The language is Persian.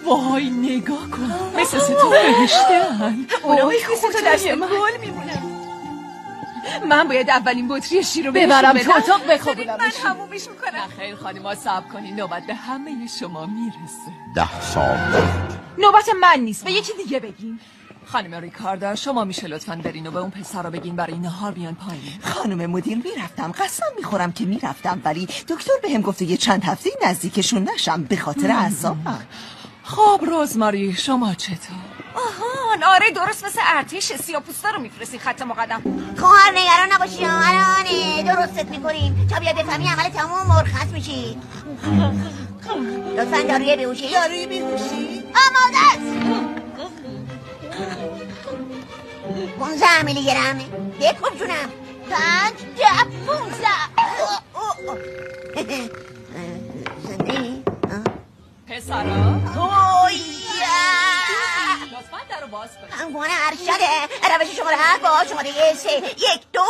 وای نگاه کن، مثل تو بهشتن. اونا مثل تو در سنگل میمونن. من باید اولین بطری شیر رو ببرم تو اتاق بخوابونم. من همومش میکنم. خیر خانما صبر کنین، نوبت به همه شما میرسه. 10 سال نوبت من نیست، به یکی دیگه بگین. خانم ریکاردا شما میشه لطفاً برین و به اون پسر رو بگین برای نهار بیان پایین. خانم مدیر میرفتم، قسم میخورم که میرفتم، ولی دکتر بهم گفته یه چند هفته نزدیکشون نشم به خاطر اعصابم. خب روزماری شما چطور؟ آهان آره درست مثل ارتش سیاه‌پوستا رو میفرستی خط مقدم. خواهر نگران نباشی، الان درستت میکنیم تا بیاد بفهمی عمل تمام مرخص میشی. لطفا داروی بیهوشی آماده است. 15 میلی گرم. بکن جونم. 5 10 15. زنده پسرا لطفاً درو باز کنید. همگونه ارشده روش شماره 7 با شماره 3 1 2